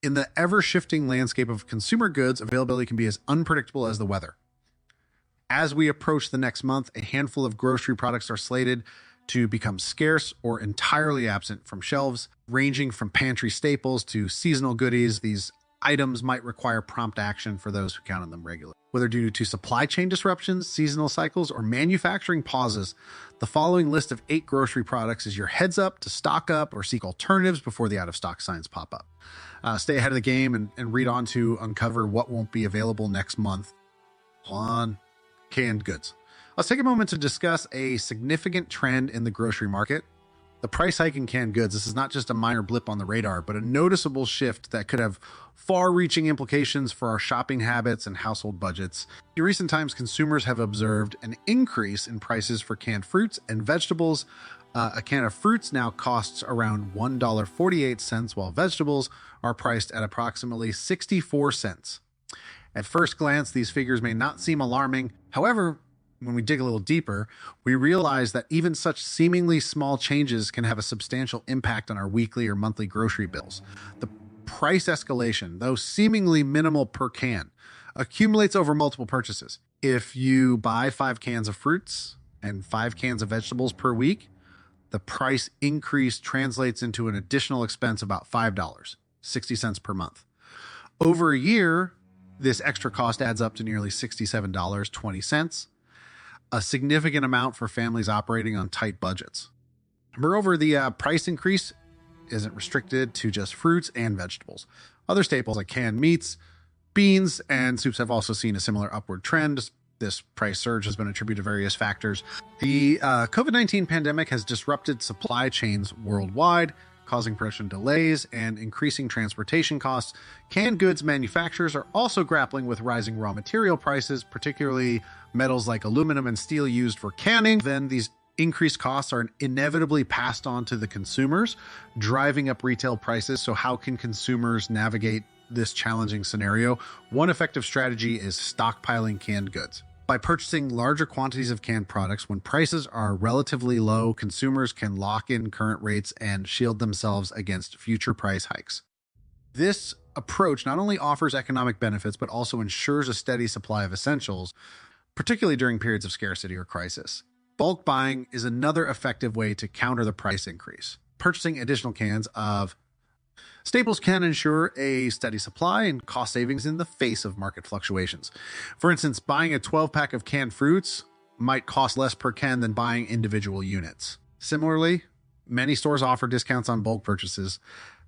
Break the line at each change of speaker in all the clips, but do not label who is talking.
In the ever-shifting landscape of consumer goods, availability can be as unpredictable as the weather. As we approach the next month, a handful of grocery products are slated to become scarce or entirely absent from shelves, ranging from pantry staples to seasonal goodies. These items might require prompt action for those who count on them regularly. Whether due to supply chain disruptions, seasonal cycles, or manufacturing pauses, the following list of 8 grocery products is your heads up to stock up or seek alternatives before the out-of-stock signs pop up. Stay ahead of the game and read on to uncover what won't be available next month on canned goods. Let's take a moment to discuss a significant trend in the grocery market. The price hike in canned goods. This is not just a minor blip on the radar, but a noticeable shift that could have far-reaching implications for our shopping habits and household budgets. In recent times, consumers have observed an increase in prices for canned fruits and vegetables. A can of fruits now costs around $1.48, while vegetables are priced at approximately 64 cents. At first glance, these figures may not seem alarming. However, when we dig a little deeper, we realize that even such seemingly small changes can have a substantial impact on our weekly or monthly grocery bills. The price escalation, though seemingly minimal per can, accumulates over multiple purchases. If you buy 5 cans of fruits and 5 cans of vegetables per week, the price increase translates into an additional expense of about $5, 60 cents per month. Over a year, this extra cost adds up to nearly $67.20, a significant amount for families operating on tight budgets. Moreover, the price increase isn't restricted to just fruits and vegetables. Other staples like canned meats, beans, and soups have also seen a similar upward trend. This price surge has been attributed to various factors. The COVID-19 pandemic has disrupted supply chains worldwide, causing production delays and increasing transportation costs. Canned goods manufacturers are also grappling with rising raw material prices, particularly metals like aluminum and steel used for canning. Then these increased costs are inevitably passed on to the consumers, driving up retail prices. So how can consumers navigate this challenging scenario? One effective strategy is stockpiling canned goods. By purchasing larger quantities of canned products, when prices are relatively low, consumers can lock in current rates and shield themselves against future price hikes. This approach not only offers economic benefits, but also ensures a steady supply of essentials, particularly during periods of scarcity or crisis. Bulk buying is another effective way to counter the price increase. Purchasing additional cans of staples can ensure a steady supply and cost savings in the face of market fluctuations. For instance, buying a 12-pack of canned fruits might cost less per can than buying individual units. Similarly, many stores offer discounts on bulk purchases,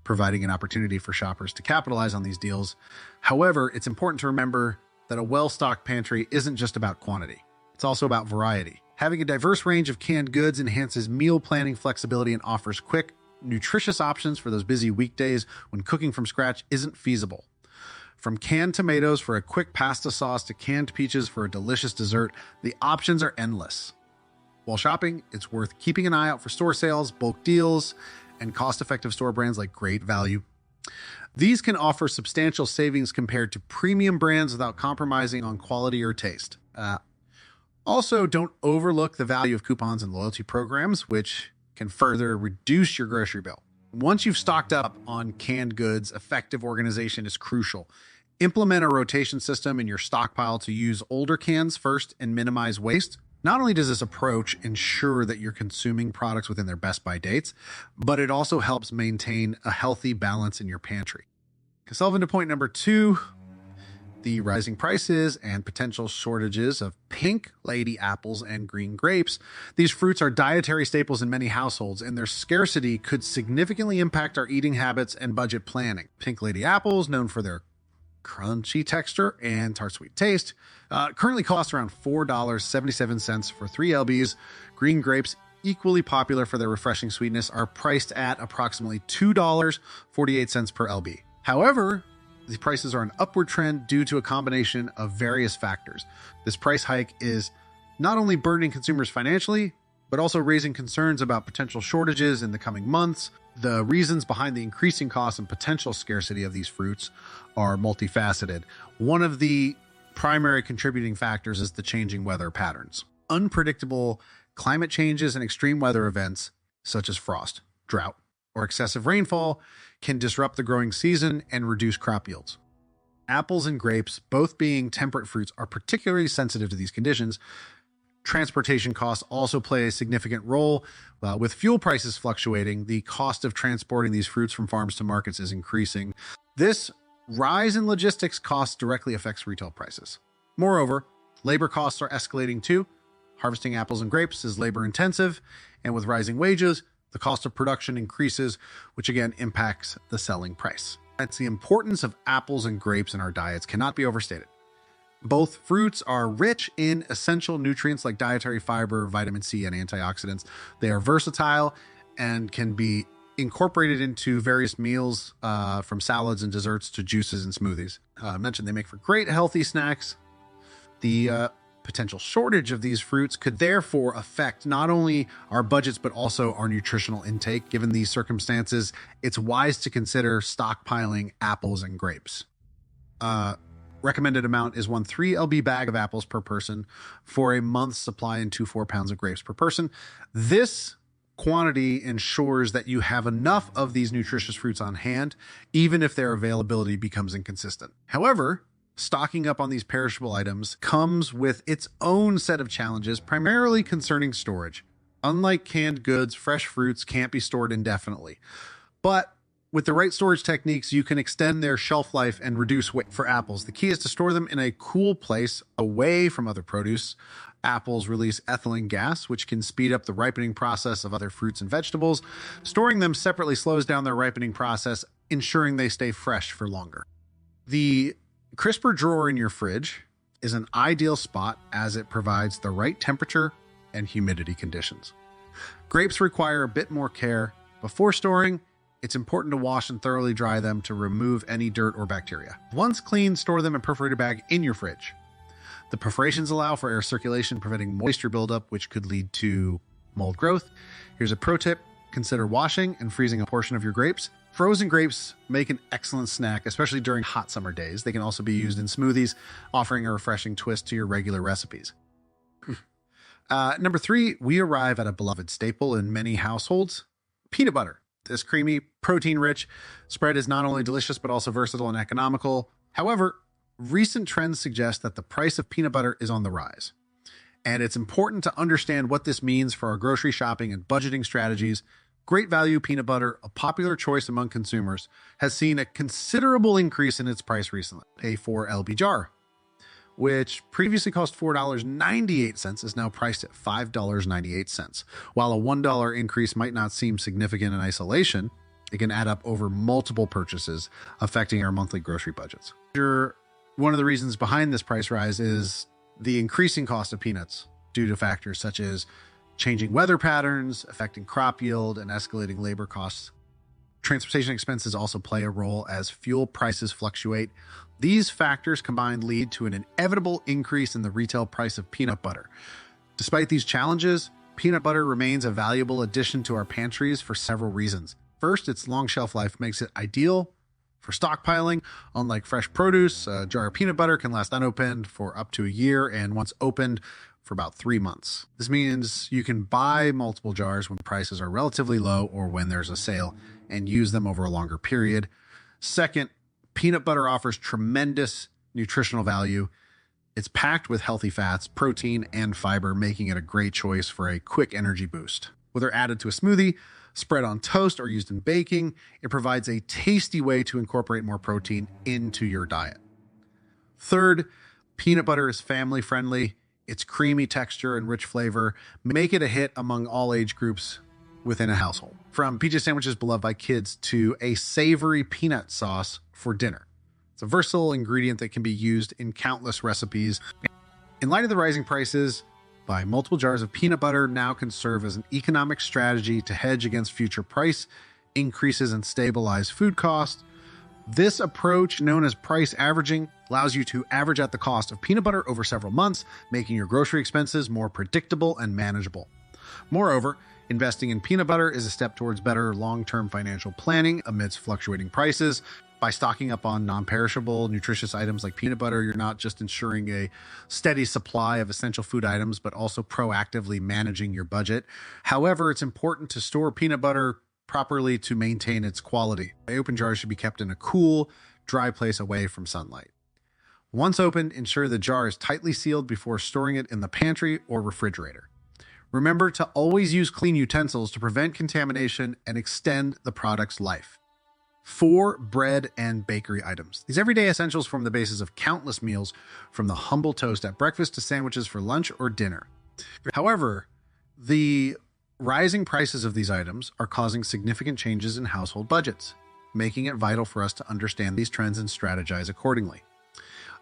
providing an opportunity for shoppers to capitalize on these deals. However, it's important to remember that a well-stocked pantry isn't just about quantity. It's also about variety. Having a diverse range of canned goods enhances meal planning flexibility and offers quick, nutritious options for those busy weekdays when cooking from scratch isn't feasible. From canned tomatoes for a quick pasta sauce to canned peaches for a delicious dessert, the options are endless. While shopping, it's worth keeping an eye out for store sales, bulk deals, and cost-effective store brands like Great Value. These can offer substantial savings compared to premium brands without compromising on quality or taste. Also, don't overlook the value of coupons and loyalty programs, which can further reduce your grocery bill. Once you've stocked up on canned goods, effective organization is crucial. Implement a rotation system in your stockpile to use older cans first and minimize waste. Not only does this approach ensure that you're consuming products within their best by dates, but it also helps maintain a healthy balance in your pantry. To delve into point number 2, the rising prices and potential shortages of pink lady apples and green grapes. These fruits are dietary staples in many households, and their scarcity could significantly impact our eating habits and budget planning. Pink lady apples, known for their crunchy texture and tart sweet taste, currently cost around $4.77 for 3 lbs. Green grapes, equally popular for their refreshing sweetness, are priced at approximately $2.48 per lb. However, the prices are an upward trend due to a combination of various factors. This price hike is not only burdening consumers financially, but also raising concerns about potential shortages in the coming months. The reasons behind the increasing cost and potential scarcity of these fruits are multifaceted. One of the primary contributing factors is the changing weather patterns. Unpredictable climate changes and extreme weather events such as frost, drought, or excessive rainfall can disrupt the growing season and reduce crop yields. Apples and grapes, both being temperate fruits, are particularly sensitive to these conditions. Transportation costs also play a significant role. With fuel prices fluctuating, the cost of transporting these fruits from farms to markets is increasing. This rise in logistics costs directly affects retail prices. Moreover, labor costs are escalating too. Harvesting apples and grapes is labor intensive, and with rising wages, the cost of production increases, which again impacts the selling price. That's the importance of apples and grapes in our diets cannot be overstated. Both fruits are rich in essential nutrients like dietary fiber, vitamin C, and antioxidants. They are versatile and can be incorporated into various meals, from salads and desserts to juices and smoothies. I mentioned they make for great healthy snacks. The potential shortage of these fruits could therefore affect not only our budgets, but also our nutritional intake. Given these circumstances, it's wise to consider stockpiling apples and grapes. Recommended amount is 1 3 lb bag of apples per person for a month's supply and 2 4 pounds of grapes per person. This quantity ensures that you have enough of these nutritious fruits on hand, even if their availability becomes inconsistent. However, stocking up on these perishable items comes with its own set of challenges, primarily concerning storage. Unlike canned goods, fresh fruits can't be stored indefinitely. But with the right storage techniques, you can extend their shelf life and reduce weight. For apples, the key is to store them in a cool place away from other produce. Apples release ethylene gas, which can speed up the ripening process of other fruits and vegetables. Storing them separately slows down their ripening process, ensuring they stay fresh for longer. The crisper drawer in your fridge is an ideal spot as it provides the right temperature and humidity conditions. Grapes require a bit more care. Before storing, it's important to wash and thoroughly dry them to remove any dirt or bacteria. Once clean, store them in a perforated bag in your fridge. The perforations allow for air circulation, preventing moisture buildup, which could lead to mold growth. Here's a pro tip. Consider washing and freezing a portion of your grapes. Frozen grapes make an excellent snack, especially during hot summer days. They can also be used in smoothies, offering a refreshing twist to your regular recipes. Number 3, we arrive at a beloved staple in many households, peanut butter. This creamy, protein-rich spread is not only delicious, but also versatile and economical. However, recent trends suggest that the price of peanut butter is on the rise. And it's important to understand what this means for our grocery shopping and budgeting strategies. Great value peanut butter, a popular choice among consumers, has seen a considerable increase in its price recently. A 4 lb jar, which previously cost $4.98, is now priced at $5.98. While a $1 increase might not seem significant in isolation, it can add up over multiple purchases, affecting our monthly grocery budgets. One of the reasons behind this price rise is the increasing cost of peanuts due to factors such as changing weather patterns, affecting crop yield, and escalating labor costs. Transportation expenses also play a role as fuel prices fluctuate. These factors combined lead to an inevitable increase in the retail price of peanut butter. Despite these challenges, peanut butter remains a valuable addition to our pantries for several reasons. First, its long shelf life makes it ideal for stockpiling. Unlike fresh produce, a jar of peanut butter can last unopened for up to a year, and once opened, for about 3 months. This means you can buy multiple jars when prices are relatively low or when there's a sale and use them over a longer period. Second, peanut butter offers tremendous nutritional value. It's packed with healthy fats, protein, and fiber, making it a great choice for a quick energy boost. Whether added to a smoothie, spread on toast, or used in baking, it provides a tasty way to incorporate more protein into your diet. Third, peanut butter is family friendly. Its creamy texture and rich flavor make it a hit among all age groups within a household. From pizza sandwiches beloved by kids to a savory peanut sauce for dinner. It's a versatile ingredient that can be used in countless recipes. In light of the rising prices, buying multiple jars of peanut butter now can serve as an economic strategy to hedge against future price increases and stabilize food costs. This approach, known as price averaging, allows you to average out the cost of peanut butter over several months, making your grocery expenses more predictable and manageable. Moreover, investing in peanut butter is a step towards better long-term financial planning amidst fluctuating prices. By stocking up on non-perishable, nutritious items like peanut butter, you're not just ensuring a steady supply of essential food items, but also proactively managing your budget. However, it's important to store peanut butter properly to maintain its quality. Open jars should be kept in a cool, dry place away from sunlight. Once opened, ensure the jar is tightly sealed before storing it in the pantry or refrigerator. Remember to always use clean utensils to prevent contamination and extend the product's life. 4 bread and bakery items. These everyday essentials form the basis of countless meals, from the humble toast at breakfast to sandwiches for lunch or dinner. However, the rising prices of these items are causing significant changes in household budgets, making it vital for us to understand these trends and strategize accordingly.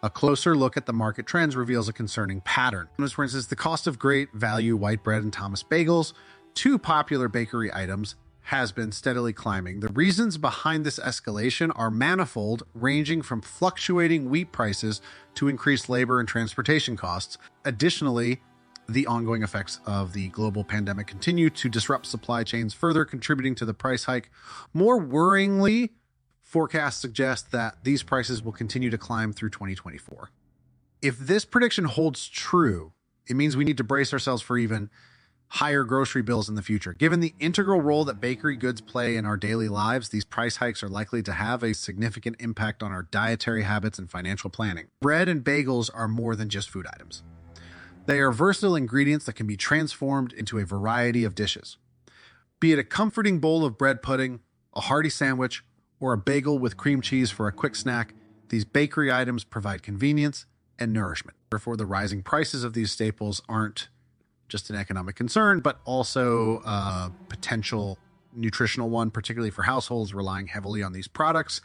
A closer look at the market trends reveals a concerning pattern. For instance, the cost of great value white bread and Thomas bagels, 2 popular bakery items, has been steadily climbing. The reasons behind this escalation are manifold, ranging from fluctuating wheat prices to increased labor and transportation costs. Additionally, the ongoing effects of the global pandemic continue to disrupt supply chains, further contributing to the price hike. More worryingly, forecasts suggest that these prices will continue to climb through 2024. If this prediction holds true, it means we need to brace ourselves for even higher grocery bills in the future. Given the integral role that bakery goods play in our daily lives, these price hikes are likely to have a significant impact on our dietary habits and financial planning. Bread and bagels are more than just food items. They are versatile ingredients that can be transformed into a variety of dishes. Be it a comforting bowl of bread pudding, a hearty sandwich, or a bagel with cream cheese for a quick snack, these bakery items provide convenience and nourishment. Therefore, the rising prices of these staples aren't just an economic concern, but also a potential nutritional one, particularly for households relying heavily on these products.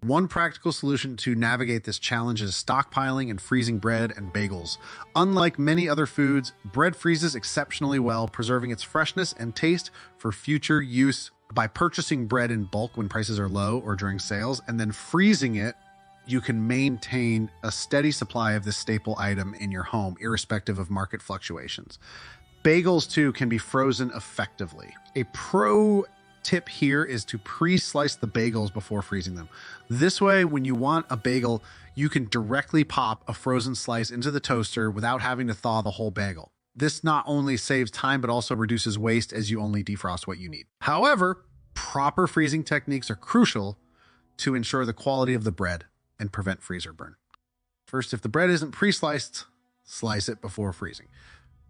One practical solution to navigate this challenge is stockpiling and freezing bread and bagels. Unlike many other foods, bread freezes exceptionally well, preserving its freshness and taste for future use. By purchasing bread in bulk when prices are low or during sales, and then freezing it, you can maintain a steady supply of this staple item in your home, irrespective of market fluctuations. Bagels, too, can be frozen effectively. A pro tip here is to pre-slice the bagels before freezing them. This way, when you want a bagel, you can directly pop a frozen slice into the toaster without having to thaw the whole bagel. This not only saves time, but also reduces waste as you only defrost what you need. However, proper freezing techniques are crucial to ensure the quality of the bread and prevent freezer burn. First, if the bread isn't pre-sliced, slice it before freezing.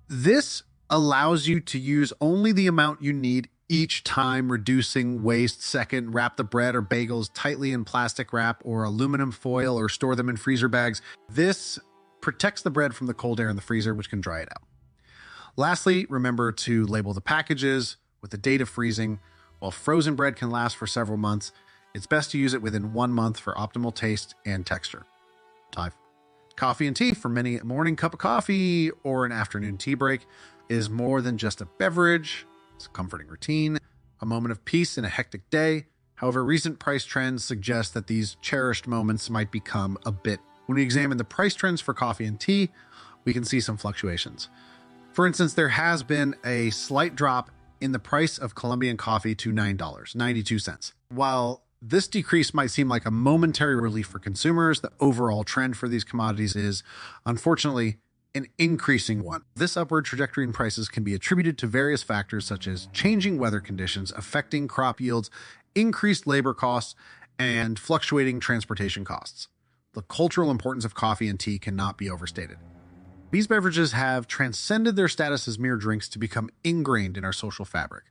This allows you to use only the amount you need each time, reducing waste. Second, wrap the bread or bagels tightly in plastic wrap or aluminum foil, or store them in freezer bags. This protects the bread from the cold air in the freezer, which can dry it out. Lastly, remember to label the packages with the date of freezing. While frozen bread can last for several months, it's best to use it within 1 month for optimal taste and texture. 5. Coffee and tea. For many, a morning cup of coffee or an afternoon tea break is more than just a beverage. It's a comforting routine, a moment of peace in a hectic day. However, recent price trends suggest that these cherished moments might become a bit. When we examine the price trends for coffee and tea, we can see some fluctuations. For instance, there has been a slight drop in the price of Colombian coffee to $9.92. While this decrease might seem like a momentary relief for consumers, the overall trend for these commodities is, unfortunately, an increasing one. This upward trajectory in prices can be attributed to various factors such as changing weather conditions affecting crop yields, increased labor costs, and fluctuating transportation costs. The cultural importance of coffee and tea cannot be overstated. These beverages have transcended their status as mere drinks to become ingrained in our social fabric.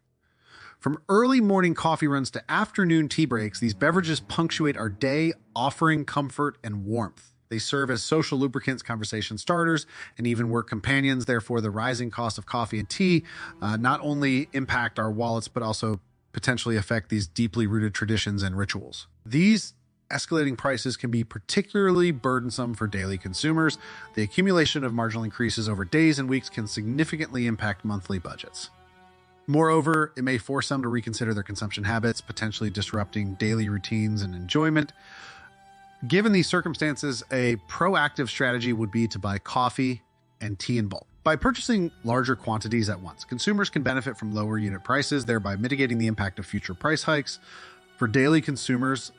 From early morning coffee runs to afternoon tea breaks, these beverages punctuate our day, offering comfort and warmth. They serve as social lubricants, conversation starters, and even work companions. Therefore, the rising cost of coffee and tea not only impact our wallets, but also potentially affect these deeply rooted traditions and rituals. These escalating prices can be particularly burdensome for daily consumers. The accumulation of marginal increases over days and weeks can significantly impact monthly budgets. Moreover, it may force some to reconsider their consumption habits, potentially disrupting daily routines and enjoyment. Given these circumstances, a proactive strategy would be to buy coffee and tea in bulk. By purchasing larger quantities at once, consumers can benefit from lower unit prices, thereby mitigating the impact of future price hikes. For daily consumers,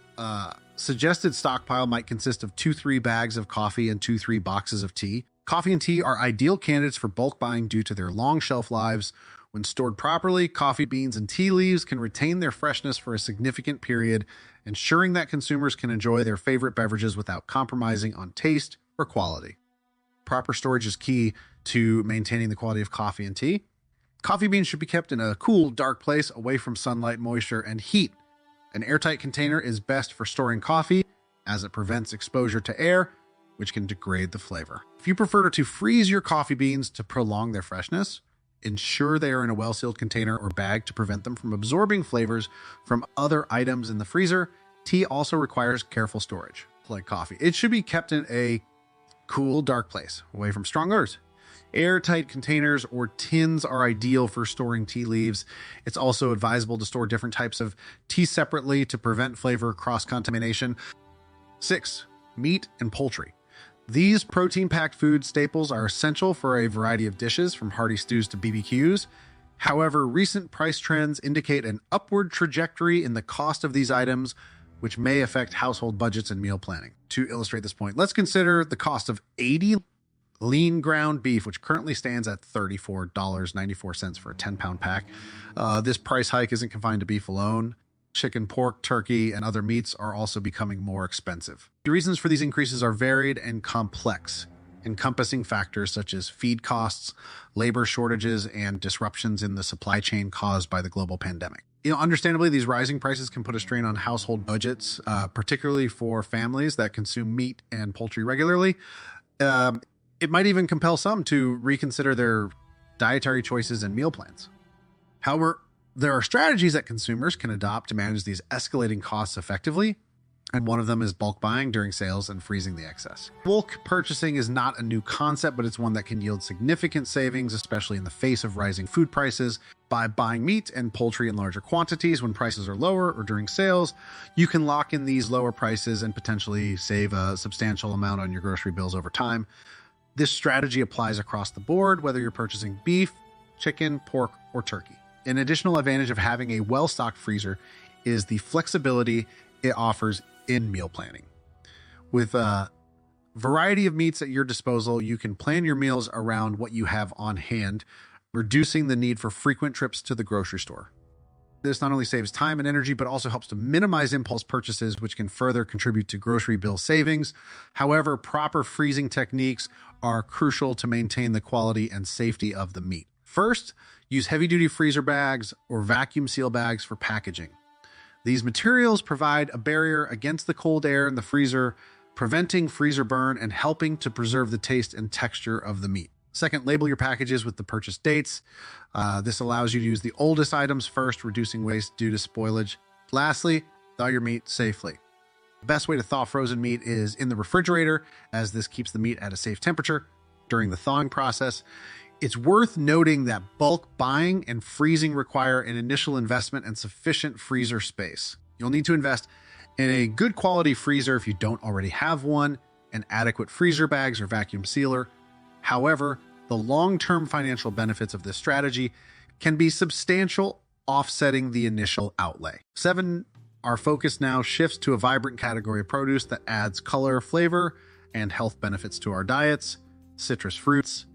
suggested stockpile might consist of 2-3 bags of coffee and 2-3 boxes of tea. Coffee and tea are ideal candidates for bulk buying due to their long shelf lives, When stored properly, coffee beans and tea leaves can retain their freshness for a significant period, ensuring that consumers can enjoy their favorite beverages without compromising on taste or quality. Proper storage is key to maintaining the quality of coffee and tea. Coffee beans should be kept in a cool, dark place away from sunlight, moisture, and heat. An airtight container is best for storing coffee, as it prevents exposure to air, which can degrade the flavor. If you prefer to freeze your coffee beans to prolong their freshness, ensure they are in a well-sealed container or bag to prevent them from absorbing flavors from other items in the freezer. Tea also requires careful storage, like coffee. It should be kept in a cool, dark place, away from strong odors. Airtight containers or tins are ideal for storing tea leaves. It's also advisable to store different types of tea separately to prevent flavor cross-contamination. 6. Meat and poultry. These protein-packed food staples are essential for a variety of dishes, from hearty stews to BBQs. However, recent price trends indicate an upward trajectory in the cost of these items, which may affect household budgets and meal planning. To illustrate this point, let's consider the cost of 80 lean ground beef, which currently stands at $34.94 for a 10-pound pack. This price hike isn't confined to beef alone. Chicken, pork, turkey, and other meats are also becoming more expensive. The reasons for these increases are varied and complex, encompassing factors such as feed costs, labor shortages, and disruptions in the supply chain caused by the global pandemic. Understandably, these rising prices can put a strain on household budgets, particularly for families that consume meat and poultry regularly. It might even compel some to reconsider their dietary choices and meal plans. However, there are strategies that consumers can adopt to manage these escalating costs effectively, and one of them is bulk buying during sales and freezing the excess. Bulk purchasing is not a new concept, but it's one that can yield significant savings, especially in the face of rising food prices. By buying meat and poultry in larger quantities when prices are lower or during sales, you can lock in these lower prices and potentially save a substantial amount on your grocery bills over time. This strategy applies across the board, whether you're purchasing beef, chicken, pork, or turkey. An additional advantage of having a well-stocked freezer is the flexibility it offers in meal planning. With a variety of meats at your disposal, you can plan your meals around what you have on hand, reducing the need for frequent trips to the grocery store. This not only saves time and energy, but also helps to minimize impulse purchases, which can further contribute to grocery bill savings. However, proper freezing techniques are crucial to maintain the quality and safety of the meat. First, use heavy-duty freezer bags or vacuum seal bags for packaging. These materials provide a barrier against the cold air in the freezer, preventing freezer burn and helping to preserve the taste and texture of the meat. Second, label your packages with the purchase dates. This allows you to use the oldest items first, reducing waste due to spoilage. Lastly, thaw your meat safely. The best way to thaw frozen meat is in the refrigerator, as this keeps the meat at a safe temperature during the thawing process. It's worth noting that bulk buying and freezing require an initial investment and sufficient freezer space. You'll need to invest in a good quality freezer if you don't already have one, and adequate freezer bags or vacuum sealer. However, the long-term financial benefits of this strategy can be substantial, offsetting the initial outlay. 7, our focus now shifts to a vibrant category of produce that adds color, flavor, and health benefits to our diets: citrus fruits.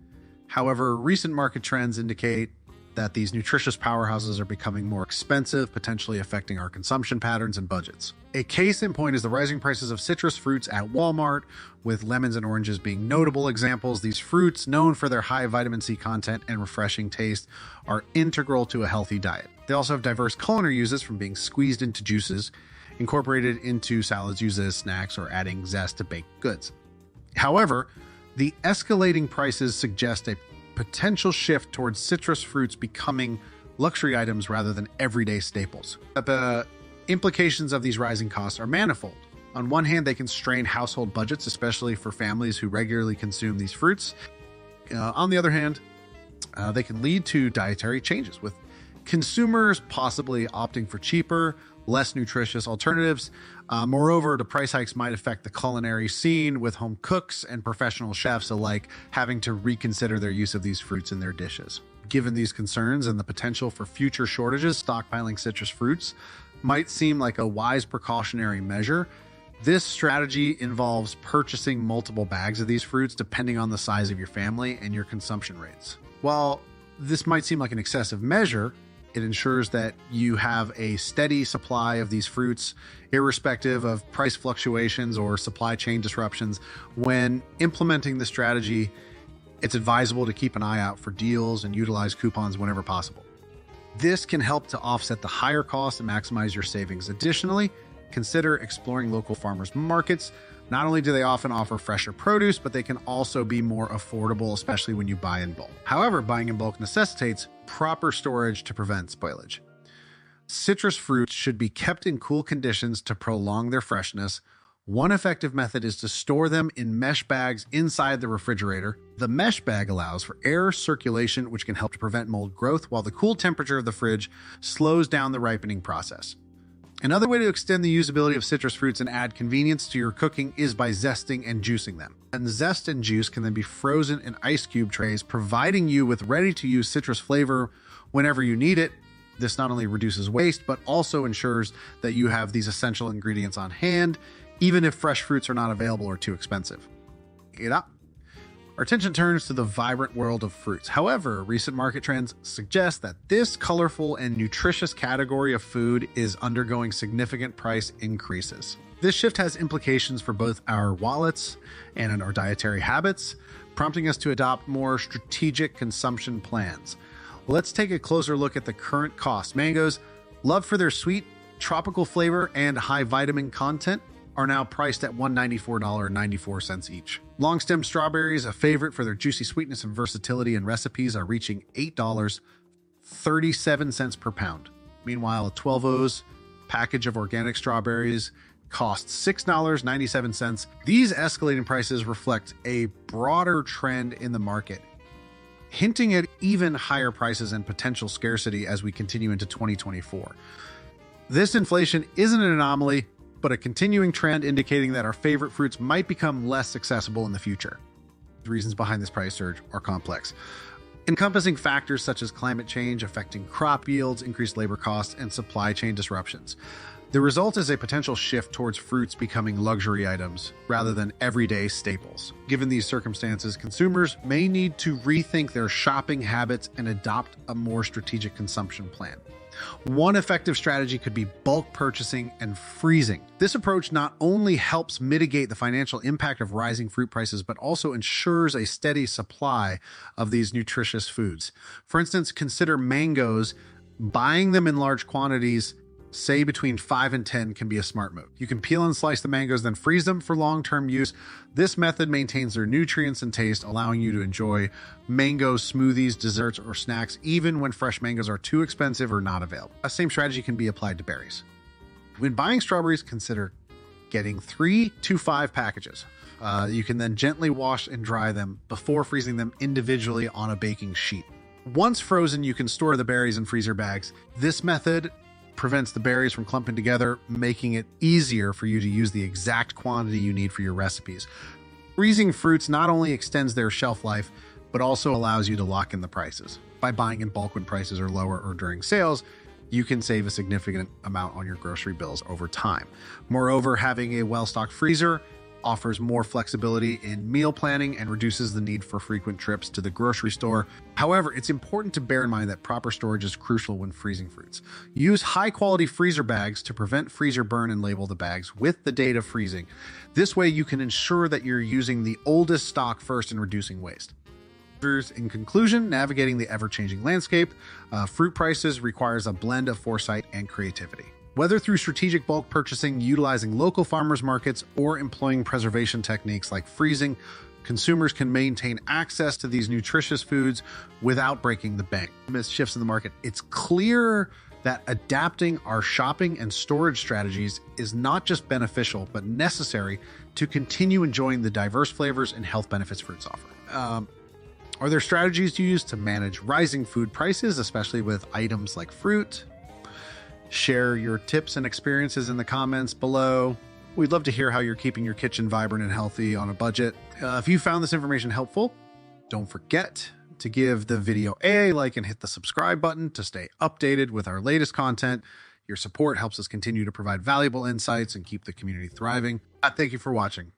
However, recent market trends indicate that these nutritious powerhouses are becoming more expensive, potentially affecting our consumption patterns and budgets. A case in point is the rising prices of citrus fruits at Walmart, with lemons and oranges being notable examples. These fruits, known for their high vitamin C content and refreshing taste, are integral to a healthy diet. They also have diverse culinary uses, from being squeezed into juices, incorporated into salads, used as snacks, or adding zest to baked goods. However, the escalating prices suggest a potential shift towards citrus fruits becoming luxury items rather than everyday staples. But the implications of these rising costs are manifold. On one hand, they can strain household budgets, especially for families who regularly consume these fruits. On the other hand, they can lead to dietary changes, with consumers possibly opting for cheaper, less nutritious alternatives. Moreover, the price hikes might affect the culinary scene, with home cooks and professional chefs alike having to reconsider their use of these fruits in their dishes. Given these concerns and the potential for future shortages, stockpiling citrus fruits might seem like a wise precautionary measure. This strategy involves purchasing multiple bags of these fruits depending on the size of your family and your consumption rates. While This might seem like an excessive measure. It ensures that you have a steady supply of these fruits, irrespective of price fluctuations or supply chain disruptions. When implementing the strategy, it's advisable to keep an eye out for deals and utilize coupons whenever possible. This can help to offset the higher costs and maximize your savings. Additionally, consider exploring local farmers markets. Not only do they often offer fresher produce, but they can also be more affordable, especially when you buy in bulk. However, buying in bulk necessitates proper storage to prevent spoilage. Citrus fruits should be kept in cool conditions to prolong their freshness. One effective method is to store them in mesh bags inside the refrigerator. The mesh bag allows for air circulation, which can help to prevent mold growth, while the cool temperature of the fridge slows down the ripening process. Another way to extend the usability of citrus fruits and add convenience to your cooking is by zesting and juicing them. And zest and juice can then be frozen in ice cube trays, providing you with ready-to-use citrus flavor whenever you need it. This not only reduces waste, but also ensures that you have these essential ingredients on hand, even if fresh fruits are not available or too expensive. Our attention turns to the vibrant world of fruits. However, recent market trends suggest that this colorful and nutritious category of food is undergoing significant price increases. This shift has implications for both our wallets and our dietary habits, prompting us to adopt more strategic consumption plans. Let's take a closer look at the current cost. Mangoes, loved for their sweet, tropical flavor and high vitamin content, are now priced at $194.94 each. Long-stem strawberries, a favorite for their juicy sweetness and versatility in recipes, are reaching $8.37 per pound. Meanwhile, a 12 O's package of organic strawberries costs $6.97. These escalating prices reflect a broader trend in the market, hinting at even higher prices and potential scarcity as we continue into 2024. This inflation isn't an anomaly, but a continuing trend indicating that our favorite fruits might become less accessible in the future. The reasons behind this price surge are complex, encompassing factors such as climate change affecting crop yields, increased labor costs, and supply chain disruptions. The result is a potential shift towards fruits becoming luxury items rather than everyday staples. Given these circumstances, consumers may need to rethink their shopping habits and adopt a more strategic consumption plan. One effective strategy could be bulk purchasing and freezing. This approach not only helps mitigate the financial impact of rising fruit prices, but also ensures a steady supply of these nutritious foods. For instance, consider mangoes. Buying them in large quantities, say between 5 and 10, can be a smart move. You can peel and slice the mangoes, then freeze them for long-term use. This method maintains their nutrients and taste, allowing you to enjoy mango smoothies, desserts, or snacks, even when fresh mangoes are too expensive or not available. The same strategy can be applied to berries. When buying strawberries, consider getting 3 to 5 packages. You can then gently wash and dry them before freezing them individually on a baking sheet. Once frozen, you can store the berries in freezer bags. This method prevents the berries from clumping together, making it easier for you to use the exact quantity you need for your recipes. Freezing fruits not only extends their shelf life, but also allows you to lock in the prices. By buying in bulk when prices are lower or during sales, you can save a significant amount on your grocery bills over time. Moreover, having a well-stocked freezer offers more flexibility in meal planning and reduces the need for frequent trips to the grocery store. However, it's important to bear in mind that proper storage is crucial when freezing fruits. Use high-quality freezer bags to prevent freezer burn and label the bags with the date of freezing. This way, you can ensure that you're using the oldest stock first and reducing waste. In conclusion, navigating the ever-changing landscape, fruit prices requires a blend of foresight and creativity. Whether through strategic bulk purchasing, utilizing local farmers markets, or employing preservation techniques like freezing, consumers can maintain access to these nutritious foods without breaking the bank. Amidst shifts in the market, it's clear that adapting our shopping and storage strategies is not just beneficial, but necessary to continue enjoying the diverse flavors and health benefits fruits offer. Are there strategies you use to manage rising food prices, especially with items like fruit? Share your tips and experiences in the comments below. We'd love to hear how you're keeping your kitchen vibrant and healthy on a budget. If you found this information helpful, don't forget to give the video a like and hit the subscribe button to stay updated with our latest content. Your support helps us continue to provide valuable insights and keep the community thriving. Thank you for watching.